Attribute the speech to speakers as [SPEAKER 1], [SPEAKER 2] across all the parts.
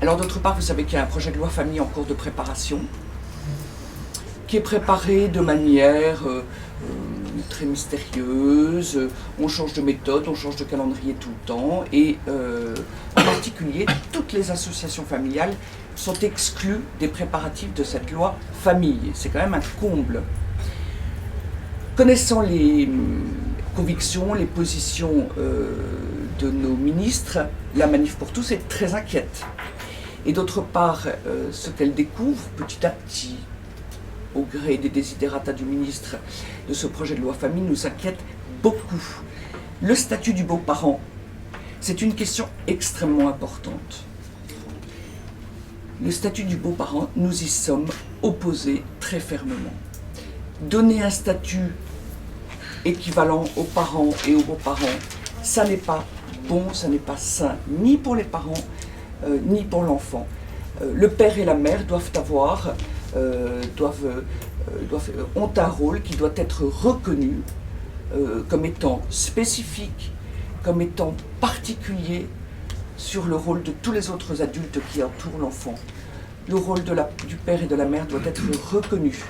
[SPEAKER 1] Alors d'autre part, vous savez qu'il y a un projet de loi famille en cours de préparation, qui est préparé de manière très mystérieuse. On change de méthode, on change de calendrier tout le temps, et en particulier, toutes les associations familiales sont exclues des préparatifs de cette loi famille. C'est quand même un comble. Connaissant les convictions, les positions de nos ministres, la Manif pour tous est très inquiète. Et d'autre part, ce qu'elle découvre petit à petit, au gré des desiderata du ministre de ce projet de loi famille, nous inquiète beaucoup. Le statut du beau-parent, c'est une question extrêmement importante. Le statut du beau-parent, nous y sommes opposés très fermement. Donner un statut équivalent aux parents et aux beaux-parents, ça n'est pas bon, ça n'est pas sain, ni pour les parents, ni pour l'enfant. Le père et la mère doivent ont un rôle qui doit être reconnu comme étant spécifique, comme étant particulier sur le rôle de tous les autres adultes qui entourent l'enfant. Le rôle du père et de la mère doit être reconnu.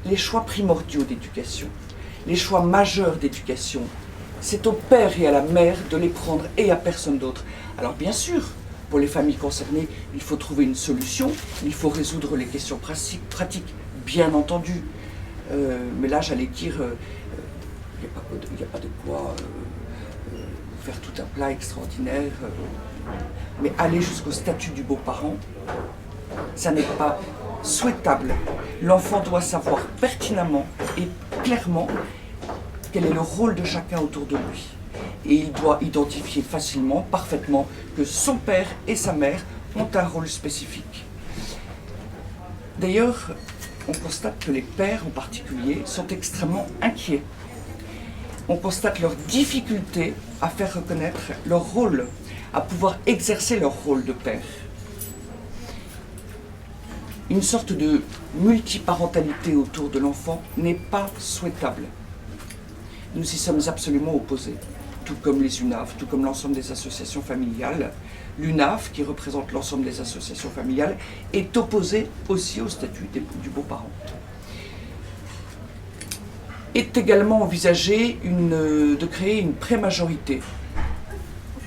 [SPEAKER 1] Les choix primordiaux d'éducation, les choix majeurs d'éducation, c'est au père et à la mère de les prendre et à personne d'autre. Alors bien sûr, pour les familles concernées, il faut trouver une solution, il faut résoudre les questions pratiques, bien entendu. Mais là, j'allais dire, il n'y a pas de quoi faire tout un plat extraordinaire. Mais aller jusqu'au statut du beau-parent, ça n'est pas souhaitable. L'enfant doit savoir pertinemment et clairement quel est le rôle de chacun autour de lui. Et il doit identifier facilement, parfaitement, que son père et sa mère ont un rôle spécifique. D'ailleurs, on constate que les pères en particulier sont extrêmement inquiets. On constate leur difficulté à faire reconnaître leur rôle, à pouvoir exercer leur rôle de père. Une sorte de multiparentalité autour de l'enfant n'est pas souhaitable. Nous y sommes absolument opposés, tout comme les UNAF, tout comme l'ensemble des associations familiales. L'UNAF, qui représente l'ensemble des associations familiales, est opposée aussi au statut du beau-parent. Est également envisagé de créer une prémajorité.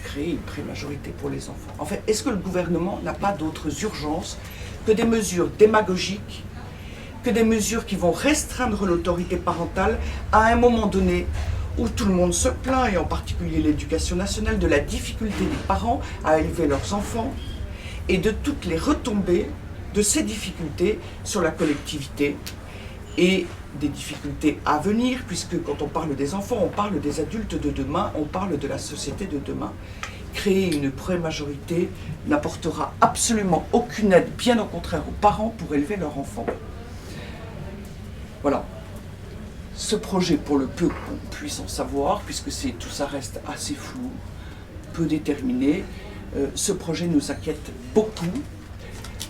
[SPEAKER 1] Créer une prémajorité pour les enfants. En fait, est-ce que le gouvernement n'a pas d'autres urgences que des mesures démagogiques, que des mesures qui vont restreindre l'autorité parentale à un moment donné où tout le monde se plaint, et en particulier l'éducation nationale, de la difficulté des parents à élever leurs enfants et de toutes les retombées de ces difficultés sur la collectivité et des difficultés à venir, puisque quand on parle des enfants, on parle des adultes de demain, on parle de la société de demain. Créer une prémajorité n'apportera absolument aucune aide, bien au contraire aux parents, pour élever leurs enfants. Voilà. Ce projet, pour le peu qu'on puisse en savoir, puisque tout ça reste assez flou, peu déterminé, ce projet nous inquiète beaucoup,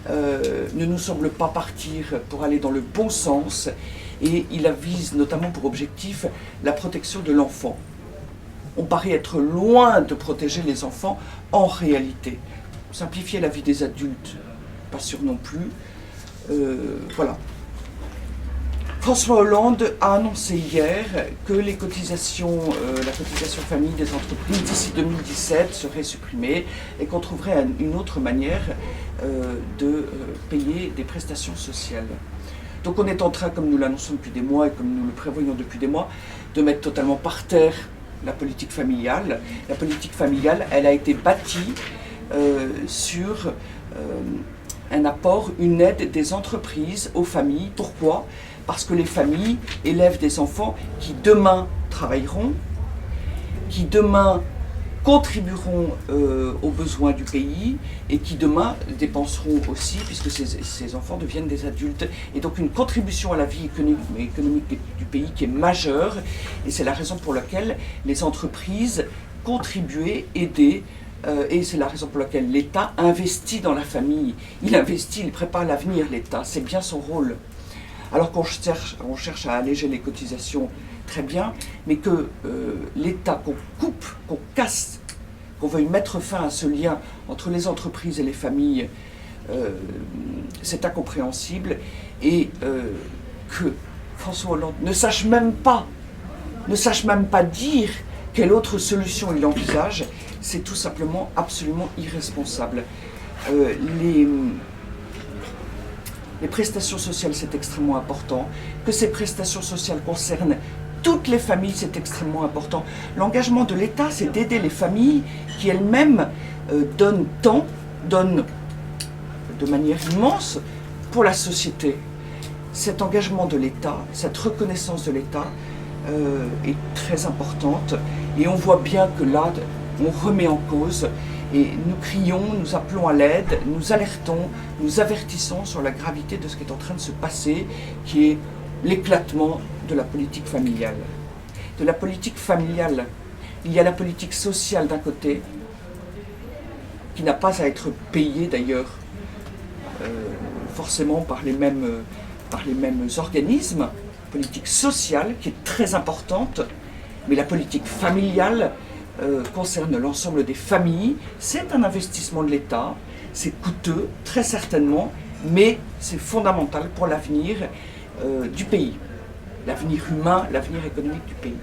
[SPEAKER 1] ne nous semble pas partir pour aller dans le bon sens, et il vise notamment pour objectif la protection de l'enfant. On paraît être loin de protéger les enfants en réalité. Simplifier la vie des adultes, pas sûr non plus. Voilà. François Hollande a annoncé hier que la cotisation famille des entreprises d'ici 2017 serait supprimée et qu'on trouverait une autre manière de payer des prestations sociales. Donc on est en train, comme nous l'annonçons depuis des mois et comme nous le prévoyons depuis des mois, de mettre totalement par terre la politique familiale. La politique familiale, elle a été bâtie sur un apport, une aide des entreprises aux familles. Pourquoi ? Parce que les familles élèvent des enfants qui demain travailleront, qui demain contribueront aux besoins du pays et qui demain dépenseront aussi, puisque ces enfants deviennent des adultes. Et donc une contribution à la vie économique du pays qui est majeure, et c'est la raison pour laquelle les entreprises contribuaient, aidaient, et c'est la raison pour laquelle l'État investit dans la famille. Il investit, il prépare l'avenir, l'État, c'est bien son rôle. Alors qu'on cherche à alléger les cotisations, très bien, mais que l'État, qu'on coupe, qu'on casse qu'on veuille mettre fin à ce lien entre les entreprises et les familles, c'est incompréhensible, et que François Hollande ne sache même pas dire quelle autre solution il envisage, c'est tout simplement absolument irresponsable. Les prestations sociales, c'est extrêmement important. Que ces prestations sociales concernent toutes les familles, c'est extrêmement important. L'engagement de l'État, c'est d'aider les familles qui elles-mêmes donnent de manière immense pour la société. Cet engagement de l'État, cette reconnaissance de l'État est très importante, et on voit bien que là, on remet en cause, et nous crions, nous appelons à l'aide, nous alertons, nous avertissons sur la gravité de ce qui est en train de se passer, qui est l'éclatement de la politique familiale. De la politique familiale, il y a la politique sociale d'un côté, qui n'a pas à être payée d'ailleurs forcément par les mêmes organismes, politique sociale qui est très importante, mais la politique familiale concerne l'ensemble des familles. C'est un investissement de l'État, c'est coûteux, très certainement, mais c'est fondamental pour l'avenir du pays, l'avenir humain, l'avenir économique du pays.